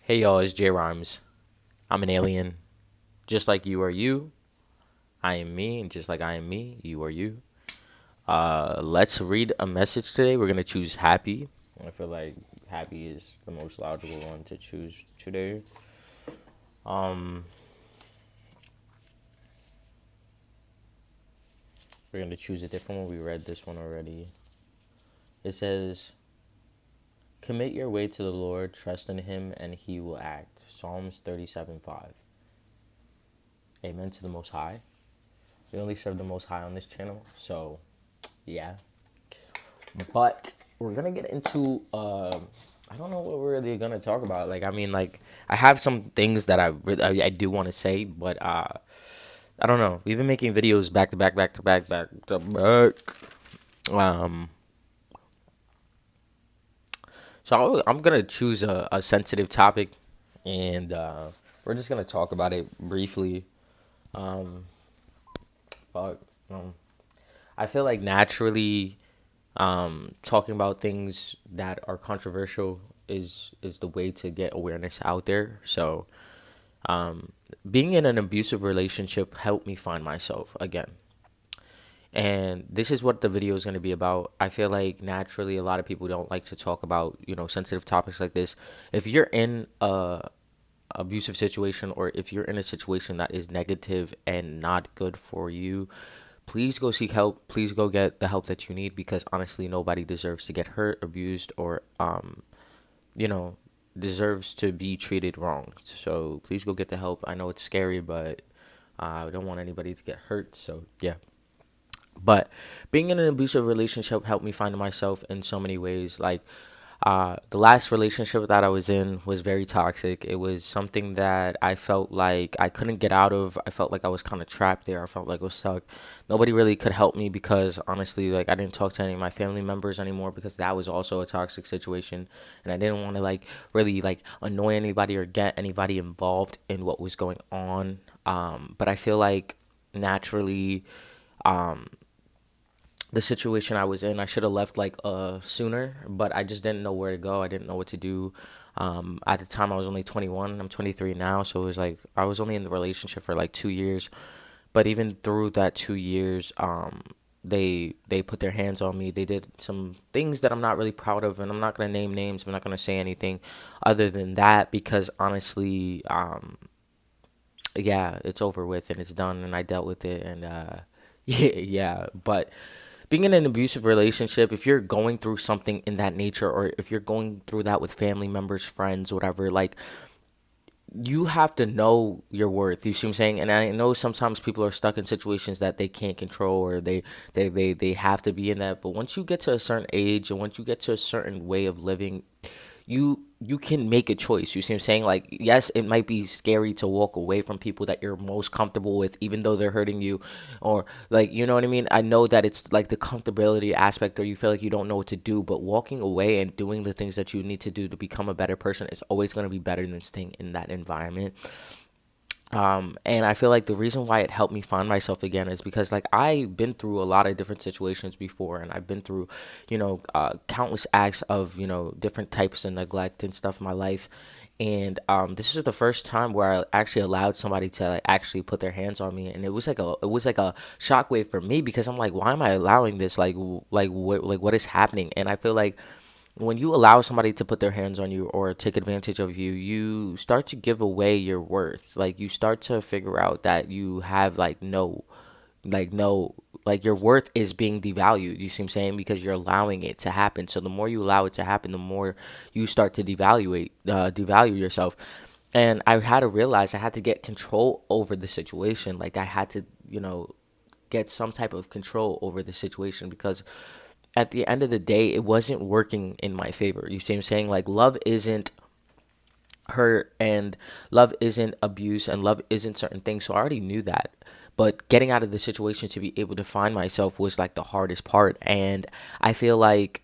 Hey y'all, it's J Rhymes. I'm an alien. Just like you are you, I am me, and just like I am me, you are you. Let's read a message today. We're gonna choose happy. I feel like happy is the most logical one to choose today. Um, we're gonna choose a different one. We read this one already. It says, "Commit your way to the Lord, trust in Him, and He will act." Psalms 37:5. Amen to the Most High. We only serve the Most High on this channel, so yeah. But we're gonna get into I don't know what we're really gonna talk about. Like I have some things that I do want to say, but I don't know. We've been making videos back to back, back to back, back to back. Um, I'm gonna choose a sensitive topic, and we're just gonna talk about it briefly. Um, fuck. Um, I feel like naturally talking about things that are controversial is the way to get awareness out there. So, being in an abusive relationship helped me find myself again. And this is what the video is going to be about. I feel like naturally a lot of people don't like to talk about, sensitive topics like this. If you're in a abusive situation, or if you're in a situation that is negative and not good for you, please go seek help. Please go get the help that you need, because honestly nobody deserves to get hurt, abused, or you know deserves to be treated wrong. So please go get the help. I know it's scary, but I don't want anybody to get hurt. So yeah. But being in an abusive relationship helped me find myself in so many ways. Like, the last relationship that I was in was very toxic. It was something that I felt like I couldn't get out of. I felt like I was kind of trapped there. I felt like I was stuck. Nobody really could help me, because honestly, like, I didn't talk to any of my family members anymore, because that was also a toxic situation, and I didn't want to like really like annoy anybody or get anybody involved in what was going on. But I feel like naturally, um, the situation I was in, I should have left like sooner, but I just didn't know where to go. I didn't know what to do. At the time, I was only 21. I'm 23 now, so it was like I was only in the relationship for like 2 years. But even through that 2 years, they put their hands on me. They did some things that I'm not really proud of, and I'm not gonna name names. I'm not gonna say anything other than that, because honestly, yeah, it's over with and it's done, and I dealt with it, and yeah, yeah. But being in an abusive relationship, if you're going through something in that nature, or if you're going through that with family members, friends, whatever, like, you have to know your worth. You see what I'm saying? And I know sometimes people are stuck in situations that they can't control, or they have to be in that. But once you get to a certain age, and once you get to a certain way of living, you can make a choice. You see what I'm saying? Like, yes, it might be scary to walk away from people that you're most comfortable with, even though they're hurting you, or like, you know what I mean? I know that it's like the comfortability aspect, or you feel like you don't know what to do, but walking away and doing the things that you need to do to become a better person is always going to be better than staying in that environment. And I feel like the reason why it helped me find myself again is because, like, I've been through a lot of different situations before, and I've been through, countless acts of, different types of neglect and stuff in my life. And this is the first time where I actually allowed somebody to like actually put their hands on me, and it was like a shockwave for me, because I'm like, why am I allowing this? What is happening? And I feel like when you allow somebody to put their hands on you or take advantage of you, you start to give away your worth. Like, you start to figure out that you have no, like, your worth is being devalued. You see what I'm saying? Because you're allowing it to happen. So the more you allow it to happen, the more you start to devalue yourself. And I had to realize I had to get control over the situation. Like, I had to, get some type of control over the situation, because at the end of the day, it wasn't working in my favor. You see what I'm saying? Like, love isn't hurt, and love isn't abuse, and love isn't certain things. So I already knew that. But getting out of the situation to be able to find myself was like the hardest part. And I feel like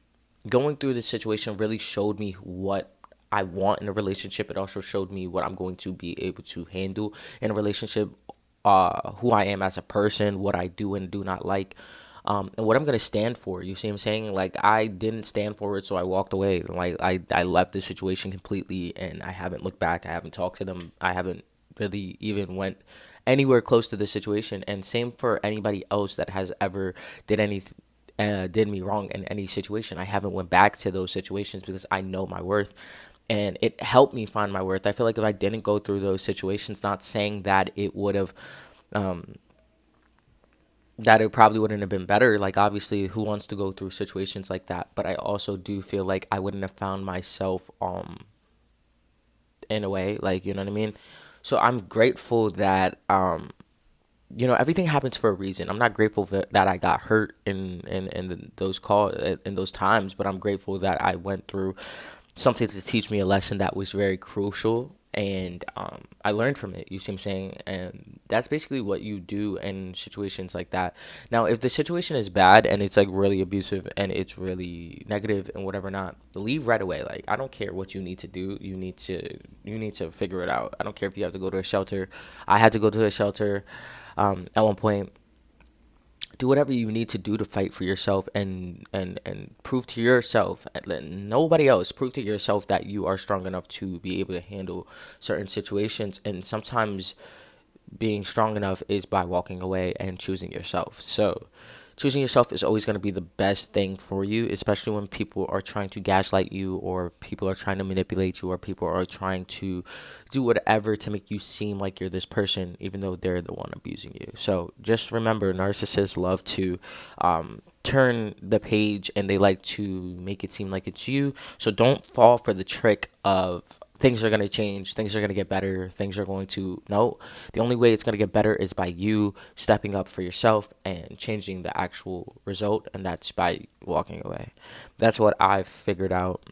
going through this situation really showed me what I want in a relationship. It also showed me what I'm going to be able to handle in a relationship, who I am as a person, what I do and do not like. and what I'm gonna stand for. You see what I'm saying? Like, I didn't stand for it, so I walked away. Like, I left the situation completely, and I haven't looked back. I haven't talked to them. I haven't really even went anywhere close to the situation. And same for anybody else that has ever did any did me wrong in any situation. I haven't went back to those situations because I know my worth, and it helped me find my worth. I feel like if I didn't go through those situations, not saying that it would have that it probably wouldn't have been better. Like, obviously, who wants to go through situations like that? But I also do feel like I wouldn't have found myself in a way, like, you know what I mean? So I'm grateful that everything happens for a reason. I'm not grateful that I got hurt in those in those times, but I'm grateful that I went through something to teach me a lesson that was very crucial, and I learned from it. You see what I'm saying? And that's basically what you do in situations like that. Now, if the situation is bad and it's like really abusive and it's really negative and whatever, not leave right away. Like, I don't care what you need to do. You need to figure it out. I don't care if you have to go to a shelter. I had to go to a shelter at one point. Do whatever you need to do to fight for yourself, and prove to yourself, and let nobody else, prove to yourself that you are strong enough to be able to handle certain situations. And sometimes being strong enough is by walking away and choosing yourself. So choosing yourself is always going to be the best thing for you, especially when people are trying to gaslight you, or people are trying to manipulate you, or people are trying to do whatever to make you seem like you're this person, even though they're the one abusing you. So just remember, narcissists love to turn the page, and they like to make it seem like it's you. So don't fall for the trick of things are going to change, things are going to get better, things are going to, no. The only way it's going to get better is by you stepping up for yourself and changing the actual result, and that's by walking away. That's what I've figured out,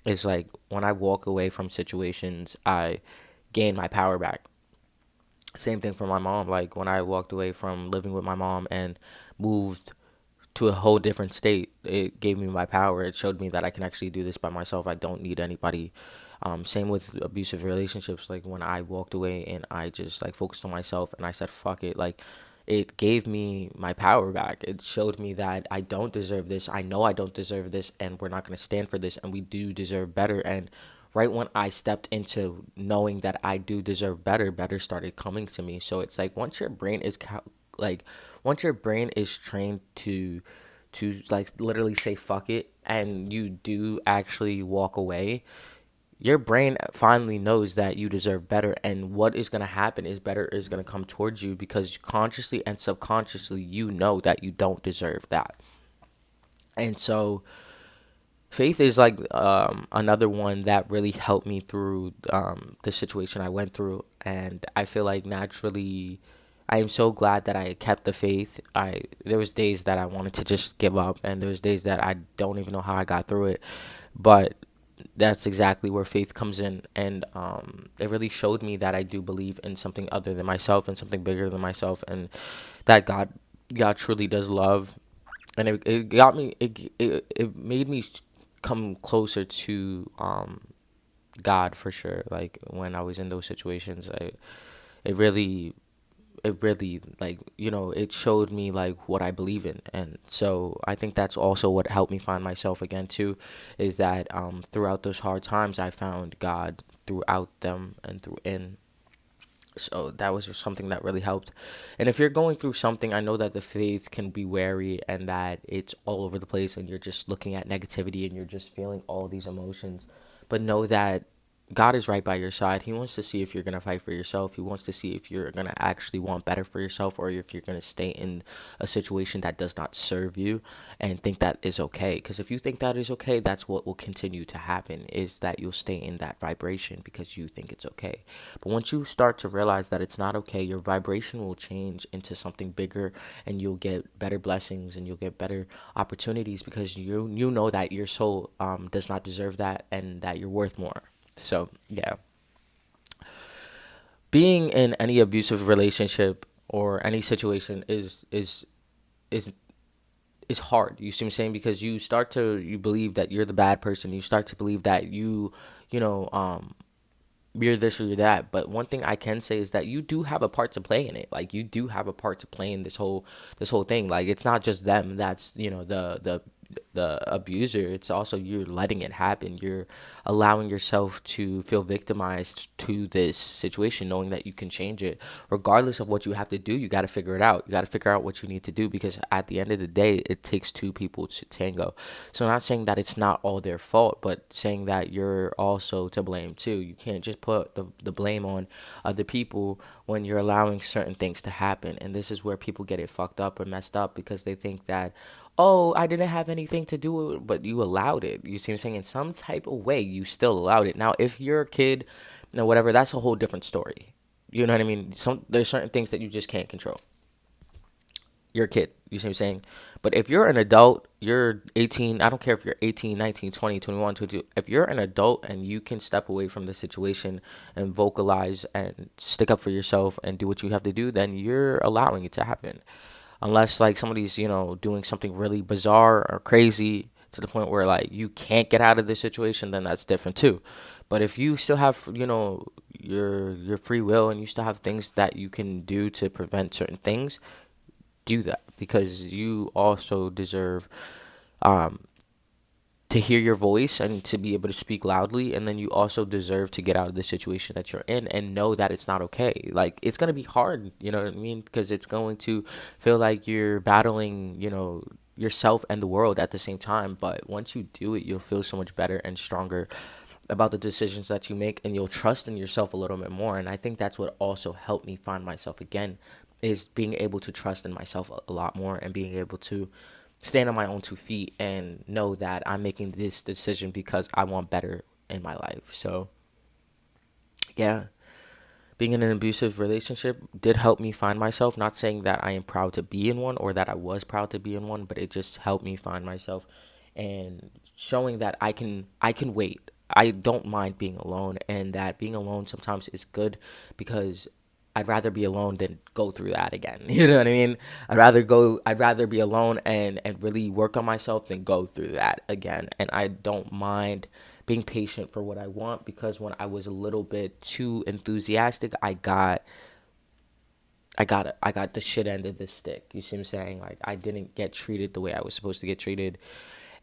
is like, when I walk away from situations, I gain my power back. Same thing for my mom. Like, when I walked away from living with my mom and moved to a whole different state, it gave me my power. It showed me that I can actually do this by myself. I don't need anybody. Same with abusive relationships. Like, when I walked away and I just like focused on myself and I said fuck it, like, it gave me my power back. It showed me that I don't deserve this. I know I don't deserve this, and we're not going to stand for this, and we do deserve better. And right when I stepped into knowing that I do deserve better, better started coming to me. So it's like, like once your brain is trained to like literally say fuck it, and you do actually walk away, your brain finally knows that you deserve better, and what is going to happen is better is going to come towards you, because consciously and subconsciously you know that you don't deserve that. And so faith is like another one that really helped me through the situation I went through. And I feel like naturally I am so glad that I kept the faith. I There was days that I wanted to just give up, and there was days that I don't even know how I got through it. But that's exactly where faith comes in, and it really showed me that I do believe in something other than myself, and something bigger than myself, and that God truly does love. And it got me, it made me come closer to God, for sure. Like, when I was in those situations, it really like, it showed me like what I believe in. And so I think that's also what helped me find myself again too, is that throughout those hard times I found God throughout them, and through in so that was just something that really helped. And if you're going through something, I know that the faith can be wary, and that it's all over the place, and you're just looking at negativity and you're just feeling all these emotions. But know that God is right by your side. He wants to see if you're going to fight for yourself. He wants to see if you're going to actually want better for yourself, or if you're going to stay in a situation that does not serve you and think that is okay. Because if you think that is okay, that's what will continue to happen, is that you'll stay in that vibration because you think it's okay. But once you start to realize that it's not okay, your vibration will change into something bigger, and you'll get better blessings, and you'll get better opportunities, because you know that your soul does not deserve that, and that you're worth more. So yeah, being in any abusive relationship or any situation is is hard. You see what I'm saying? Because you believe that you're the bad person. You start to believe that you know you're this or you're that. But one thing I can say is that you do have a part to play in it. Like you do have a part to play in this whole thing. Like it's not just them that's, the abuser. It's also you're letting it happen. You're allowing yourself to feel victimized to this situation, knowing that you can change it. Regardless of what you have to do, you got to figure it out. You got to figure out what you need to do, because at the end of the day, it takes two people to tango. So I'm not saying that it's not all their fault, but saying that you're also to blame too. You can't just put the blame on other people when you're allowing certain things to happen. And this is where people get it fucked up or messed up, because they think that, oh, I didn't have anything to do with it, but you allowed it. You see what I'm saying? In some type of way, you still allowed it. Now, if you're a kid, whatever, that's a whole different story. You know what I mean? There's certain things that you just can't control. You're a kid. You see what I'm saying? But if you're an adult, you're 18. I don't care if you're 18, 19, 20, 21, 22. If you're an adult and you can step away from the situation and vocalize and stick up for yourself and do what you have to do, then you're allowing it to happen. Unless like somebody's, doing something really bizarre or crazy to the point where like you can't get out of this situation, then that's different too. But if you still have, your free will, and you still have things that you can do to prevent certain things, do that, because you also deserve um, to hear your voice and to be able to speak loudly. And then you also deserve to get out of the situation that you're in and know that it's not okay. Like it's going to be hard, you know what I mean? Because it's going to feel like you're battling, yourself and the world at the same time. But once you do it, you'll feel so much better and stronger about the decisions that you make, and you'll trust in yourself a little bit more. And I think that's what also helped me find myself again, is being able to trust in myself a lot more, and being able to stand on my own 2 feet and know that I'm making this decision because I want better in my life. So, yeah, being in an abusive relationship did help me find myself. Not saying that I am proud to be in one or that I was proud to be in one, but it just helped me find myself, and showing that I can wait. I don't mind being alone, and that being alone sometimes is good, because I'd rather be alone than go through that again. You know what I mean? I'd rather be alone and really work on myself than go through that again. And I don't mind being patient for what I want, because when I was a little bit too enthusiastic, I got the shit end of the stick. You see what I'm saying? Like I didn't get treated the way I was supposed to get treated.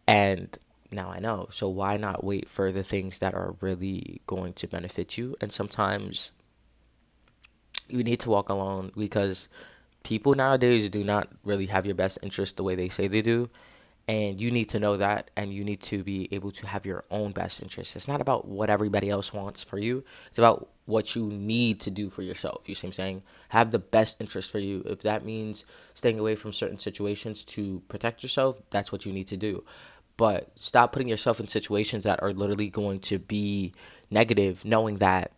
And now I know. So why not wait for the things that are really going to benefit you? And sometimes you need to walk alone, because people nowadays do not really have your best interest the way they say they do. And you need to know that, and you need to be able to have your own best interest. It's not about what everybody else wants for you. It's about what you need to do for yourself. You see what I'm saying? Have the best interest for you. If that means staying away from certain situations to protect yourself, that's what you need to do. But stop putting yourself in situations that are literally going to be negative, knowing that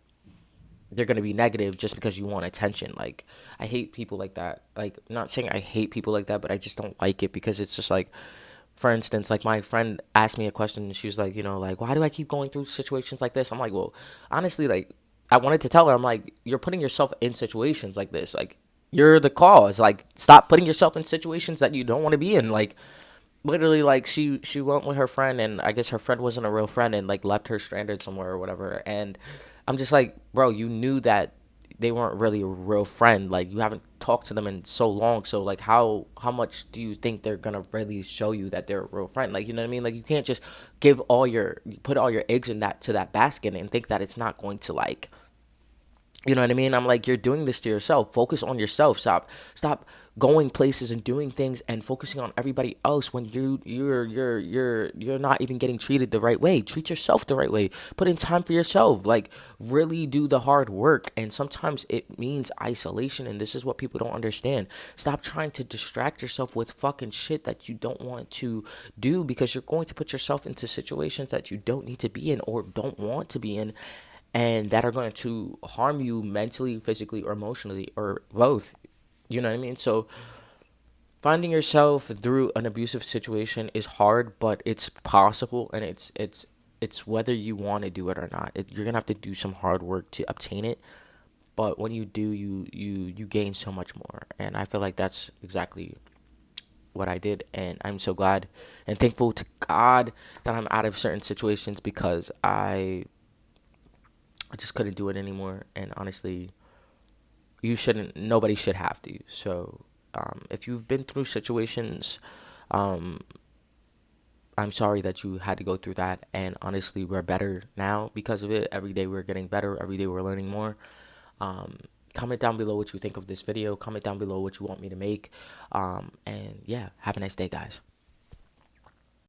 they're going to be negative just because you want attention. Like, I hate people like that. Like, not saying I hate people like that, but I just don't like it, because it's just like, for instance, like my friend asked me a question, and she was like, like, why do I keep going through situations like this? I'm like, well, honestly, like, I wanted to tell her, I'm like, you're putting yourself in situations like this. Like, you're the cause. Like, stop putting yourself in situations that you don't want to be in. Like, literally, like, she went with her friend, and I guess her friend wasn't a real friend, and like left her stranded somewhere or whatever. And I'm just like, bro, you knew that they weren't really a real friend. Like, you haven't talked to them in so long, so like how much do you think they're gonna really show you that they're a real friend? Like, you know what I mean? Like, you can't just put all your eggs in that basket and think that it's not going to, like, you know what I mean? I'm like, you're doing this to yourself. Focus on yourself. Stop going places and doing things and focusing on everybody else when you're not even getting treated the right way. Treat yourself the right way. Put in time for yourself. Like, really do the hard work. And sometimes it means isolation, and this is what people don't understand. Stop trying to distract yourself with fucking shit that you don't want to do, because you're going to put yourself into situations that you don't need to be in or don't want to be in, and that are going to harm you mentally, physically, or emotionally, or both. You know what I mean? So finding yourself through an abusive situation is hard, but it's possible, and it's whether you want to do it or not. You're gonna have to do some hard work to obtain it, but when you do, you gain so much more. And I feel like that's exactly what I did, and I'm so glad and thankful to God that I'm out of certain situations, because I just couldn't do it anymore. And honestly, you shouldn't. Nobody should have to. So, if you've been through situations, um, I'm sorry that you had to go through that. And honestly, we're better now because of it. Every day we're getting better. Every day we're learning more. Um, Comment down below what you think of this video. Comment down below what you want me to make. And yeah, have a nice day, guys.